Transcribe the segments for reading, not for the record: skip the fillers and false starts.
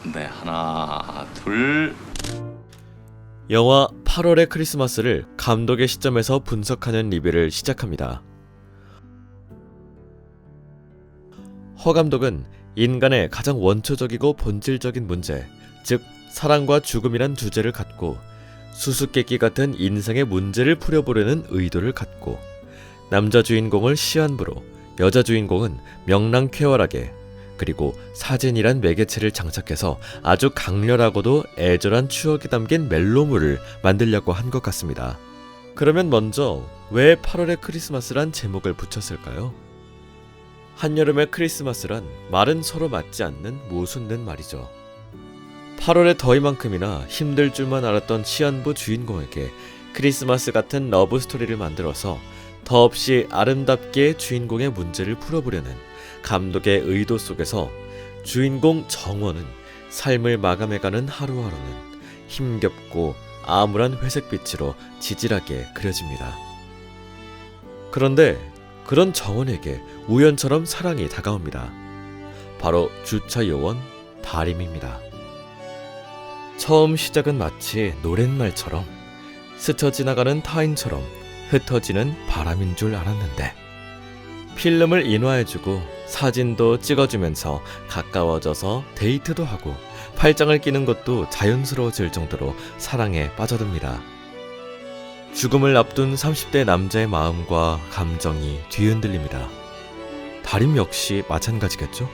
네, 하나, 둘. 영화 8월의 크리스마스를 감독의 시점에서 분석하는 리뷰를 시작합니다. 허 감독은 인간의 가장 원초적이고 본질적인 문제, 즉 사랑과 죽음이란 주제를 갖고 수수께끼 같은 인생의 문제를 풀어보려는 의도를 갖고 남자 주인공을 시한부로 여자 주인공은 명랑쾌활하게 그리고 사진이란 매개체를 장착해서 아주 강렬하고도 애절한 추억이 담긴 멜로물을 만들려고 한 것 같습니다. 그러면 먼저 왜 8월의 크리스마스란 제목을 붙였을까요? 한여름의 크리스마스란 말은 서로 맞지 않는 모순된 말이죠. 8월의 더위만큼이나 힘들 줄만 알았던 시한부 주인공에게 크리스마스 같은 러브 스토리를 만들어서 더없이 아름답게 주인공의 문제를 풀어보려는 감독의 의도 속에서 주인공 정원은 삶을 마감해가는 하루하루는 힘겹고 암울한 회색빛으로 지질하게 그려집니다. 그런데 그런 정원에게 우연처럼 사랑이 다가옵니다. 바로 주차 요원 다림입니다. 처음 시작은 마치 노랫말처럼 스쳐 지나가는 타인처럼 흩어지는 바람인 줄 알았는데 필름을 인화해주고 사진도 찍어주면서 가까워져서 데이트도 하고 팔짱을 끼는 것도 자연스러워질 정도로 사랑에 빠져듭니다. 죽음을 앞둔 30대 남자의 마음과 감정이 뒤흔들립니다. 다림 역시 마찬가지겠죠?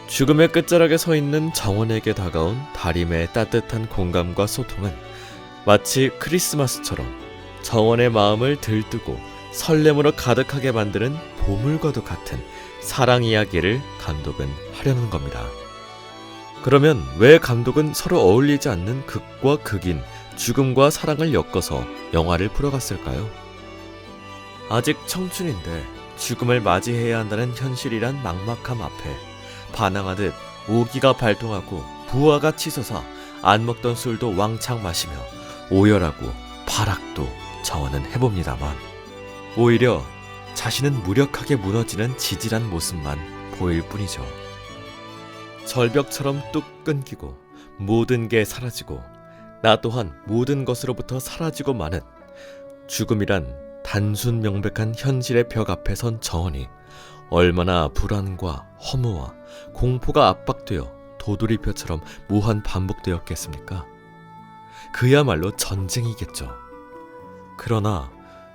죽음의 끝자락에 서 있는 정원에게 다가온 다림의 따뜻한 공감과 소통은 마치 크리스마스처럼 정원의 마음을 들뜨고 설렘으로 가득하게 만드는 보물과도 같은 사랑 이야기를 감독은 하려는 겁니다. 그러면 왜 감독은 서로 어울리지 않는 극과 극인 죽음과 사랑을 엮어서 영화를 풀어갔을까요? 아직 청춘인데 죽음을 맞이해야 한다는 현실이란 막막함 앞에 반항하듯 오기가 발동하고 부하가 치솟아 안 먹던 술도 왕창 마시며 오열하고 발악도 정원은 해봅니다만 오히려 자신은 무력하게 무너지는 지질한 모습만 보일 뿐이죠. 절벽처럼 뚝 끊기고 모든 게 사라지고 나 또한 모든 것으로부터 사라지고 마는 죽음이란 단순 명백한 현실의 벽 앞에 선 정원이 얼마나 불안과 허무와 공포가 압박되어 도돌이표처럼 무한 반복되었겠습니까? 그야말로 전쟁이겠죠. 그러나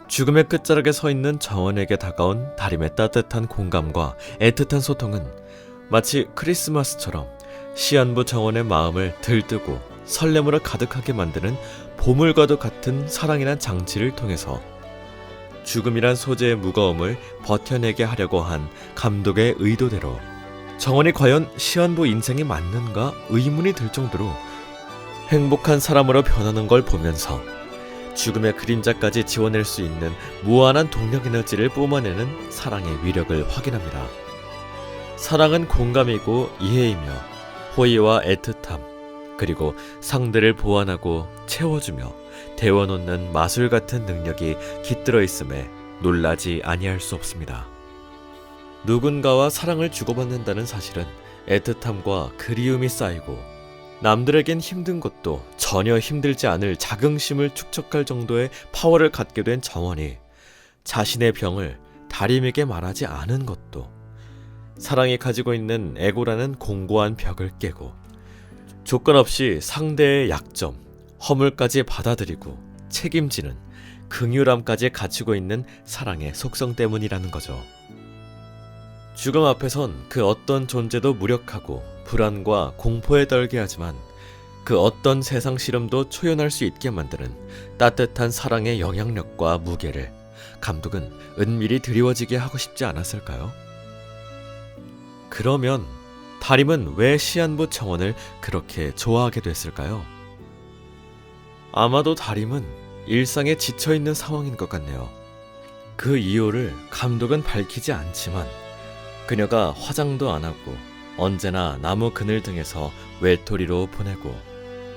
죽음의 끝자락에 서 있는 정원에게 다가온 다림의 따뜻한 공감과 애틋한 소통은 마치 크리스마스처럼 시한부 정원의 마음을 들뜨고 설렘으로 가득하게 만드는 보물과도 같은 사랑이란 장치를 통해서 죽음이란 소재의 무거움을 버텨내게 하려고 한 감독의 의도대로 정원이 과연 시한부 인생이 맞는가 의문이 들 정도로 행복한 사람으로 변하는 걸 보면서 죽음의 그림자까지 지워낼 수 있는 무한한 동력 에너지를 뿜어내는 사랑의 위력을 확인합니다. 사랑은 공감이고 이해이며 호의와 애틋함 그리고 상대를 보완하고 채워주며 데워놓는 마술 같은 능력이 깃들어 있음에 놀라지 아니할 수 없습니다. 누군가와 사랑을 주고받는다는 사실은 애틋함과 그리움이 쌓이고 남들에겐 힘든 것도 전혀 힘들지 않을 자긍심을 축적할 정도의 파워를 갖게 된 정원이 자신의 병을 다림에게 말하지 않은 것도 사랑이 가지고 있는 애고라는 공고한 벽을 깨고 조건 없이 상대의 약점, 허물까지 받아들이고 책임지는 긍휼함까지 갖추고 있는 사랑의 속성 때문이라는 거죠. 죽음 앞에선 그 어떤 존재도 무력하고 불안과 공포에 떨게 하지만 그 어떤 세상 시름도 초연할 수 있게 만드는 따뜻한 사랑의 영향력과 무게를 감독은 은밀히 드리워지게 하고 싶지 않았을까요? 그러면 다림은 왜 시한부 정원을 그렇게 좋아하게 됐을까요? 아마도 다림은 일상에 지쳐있는 상황인 것 같네요. 그 이유를 감독은 밝히지 않지만 그녀가 화장도 안 하고 언제나 나무 그늘 등에서 외톨이로 보내고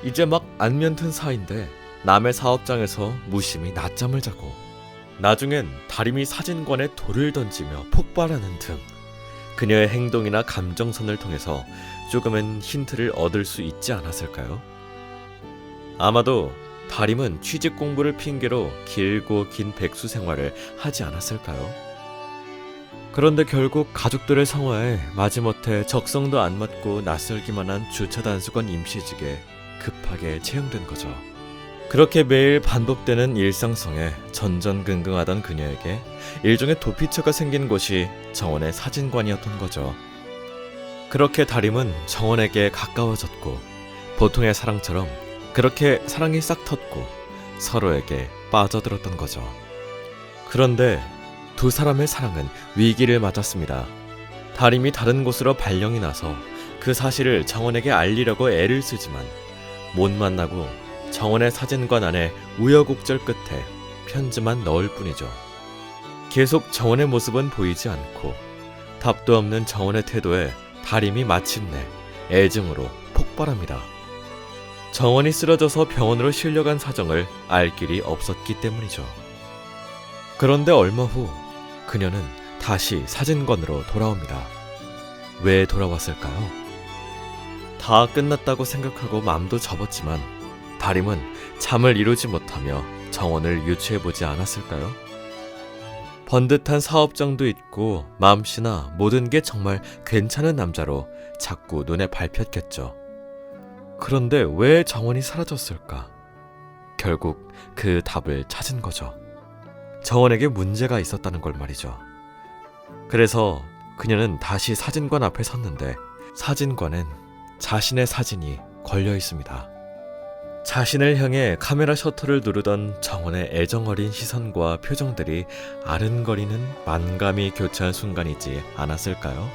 이제 막 안면 튼 사이인데 남의 사업장에서 무심히 낮잠을 자고 나중엔 다림이 사진관에 돌을 던지며 폭발하는 등 그녀의 행동이나 감정선을 통해서 조금은 힌트를 얻을 수 있지 않았을까요? 아마도 다림은 취직 공부를 핑계로 길고 긴 백수 생활을 하지 않았을까요? 그런데 결국 가족들의 성화에 마지못해 적성도 안 맞고 낯설기만 한 주차단수건 임시직에 급하게 채용된 거죠. 그렇게 매일 반복되는 일상성에 전전긍긍하던 그녀에게 일종의 도피처가 생긴 곳이 정원의 사진관이었던 거죠. 그렇게 다림은 정원에게 가까워졌고 보통의 사랑처럼 그렇게 사랑이 싹 텄고 서로에게 빠져들었던 거죠. 그런데 두 사람의 사랑은 위기를 맞았습니다. 다림이 다른 곳으로 발령이 나서 그 사실을 정원에게 알리려고 애를 쓰지만 못 만나고 정원의 사진관 안에 우여곡절 끝에 편지만 넣을 뿐이죠. 계속 정원의 모습은 보이지 않고 답도 없는 정원의 태도에 다림이 마침내 애증으로 폭발합니다. 정원이 쓰러져서 병원으로 실려간 사정을 알 길이 없었기 때문이죠. 그런데 얼마 후 그녀는 다시 사진관으로 돌아옵니다. 왜 돌아왔을까요? 다 끝났다고 생각하고 마음도 접었지만 다림은 잠을 이루지 못하며 정원을 유추해보지 않았을까요? 번듯한 사업장도 있고 맘씨나 모든 게 정말 괜찮은 남자로 자꾸 눈에 밟혔겠죠. 그런데 왜 정원이 사라졌을까? 결국 그 답을 찾은 거죠. 정원에게 문제가 있었다는 걸 말이죠. 그래서 그녀는 다시 사진관 앞에 섰는데 사진관엔 자신의 사진이 걸려 있습니다. 자신을 향해 카메라 셔터를 누르던 정원의 애정어린 시선과 표정들이 아른거리는 만감이 교차한 순간이지 않았을까요?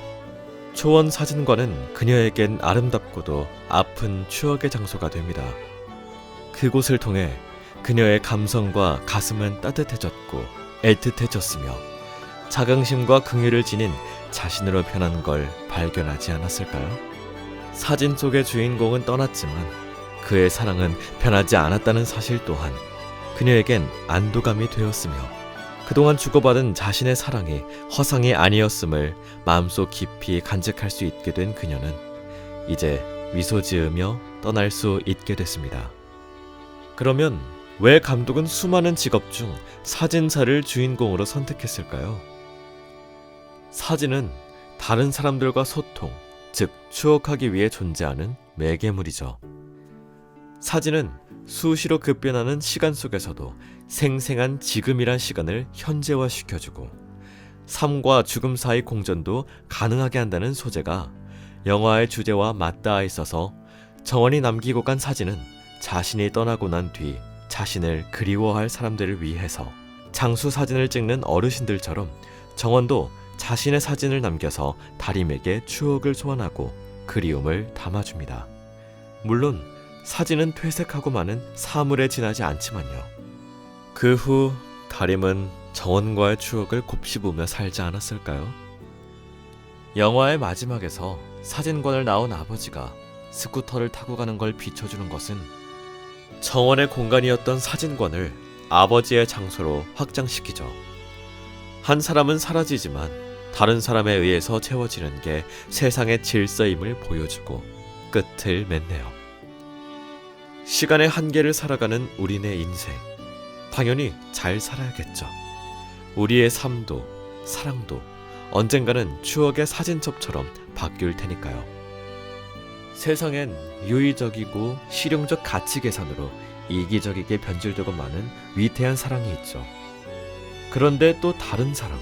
초원 사진관은 그녀에겐 아름답고도 아픈 추억의 장소가 됩니다. 그곳을 통해 그녀의 감성과 가슴은 따뜻해졌고 애틋해졌으며 자긍심과 긍휼을 지닌 자신으로 변한 걸 발견하지 않았을까요? 사진 속의 주인공은 떠났지만 그의 사랑은 변하지 않았다는 사실 또한 그녀에겐 안도감이 되었으며 그동안 주고받은 자신의 사랑이 허상이 아니었음을 마음속 깊이 간직할 수 있게 된 그녀는 이제 미소 지으며 떠날 수 있게 됐습니다. 그러면 왜 감독은 수많은 직업 중 사진사를 주인공으로 선택했을까요? 사진은 다른 사람들과 소통, 즉 추억하기 위해 존재하는 매개물이죠. 사진은 수시로 급변하는 시간 속에서도 생생한 지금이란 시간을 현재화시켜주고 삶과 죽음 사이 공전도 가능하게 한다는 소재가 영화의 주제와 맞닿아 있어서 정원이 남기고 간 사진은 자신이 떠나고 난 뒤 자신을 그리워할 사람들을 위해서 장수 사진을 찍는 어르신들처럼 정원도 자신의 사진을 남겨서 다림에게 추억을 소환하고 그리움을 담아줍니다. 물론 사진은 퇴색하고 마는 사물에 지나지 않지만요. 그 후 다림은 정원과의 추억을 곱씹으며 살지 않았을까요? 영화의 마지막에서 사진관을 나온 아버지가 스쿠터를 타고 가는 걸 비춰주는 것은 정원의 공간이었던 사진관을 아버지의 장소로 확장시키죠. 한 사람은 사라지지만 다른 사람에 의해서 채워지는 게 세상의 질서임을 보여주고 끝을 맺네요. 시간의 한계를 살아가는 우리네 인생, 당연히 잘 살아야겠죠. 우리의 삶도 사랑도 언젠가는 추억의 사진첩처럼 바뀔 테니까요. 세상엔 유의적이고 실용적 가치 계산으로 이기적이게 변질되고 많은 위태한 사랑이 있죠. 그런데 또 다른 사랑,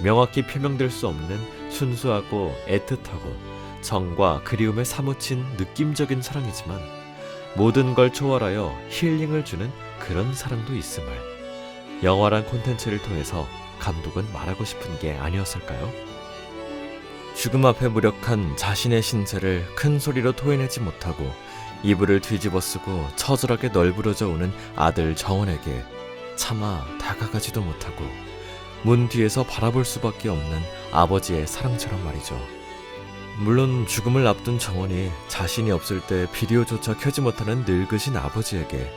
명확히 표명될 수 없는 순수하고 애틋하고 정과 그리움에 사무친 느낌적인 사랑이지만 모든 걸 초월하여 힐링을 주는 그런 사랑도 있음을 영화란 콘텐츠를 통해서 감독은 말하고 싶은 게 아니었을까요? 죽음 앞에 무력한 자신의 신세를 큰 소리로 토해내지 못하고 이불을 뒤집어 쓰고 처절하게 널브러져 오는 아들 정원에게 차마 다가가지도 못하고 문 뒤에서 바라볼 수밖에 없는 아버지의 사랑처럼 말이죠. 물론 죽음을 앞둔 정원이 자신이 없을 때 비디오조차 켜지 못하는 늙으신 아버지에게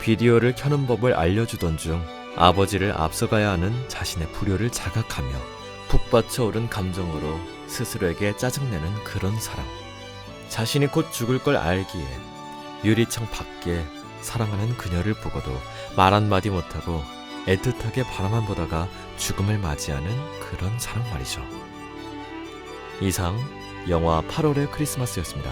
비디오를 켜는 법을 알려주던 중 아버지를 앞서가야 하는 자신의 불효를 자각하며 북받쳐 오른 감정으로 스스로에게 짜증내는 그런 사랑. 자신이 곧 죽을 걸 알기에 유리창 밖에 사랑하는 그녀를 보고도 말 한마디 못하고 애틋하게 바라만 보다가 죽음을 맞이하는 그런 사랑 말이죠. 이상 영화 8월의 크리스마스였습니다.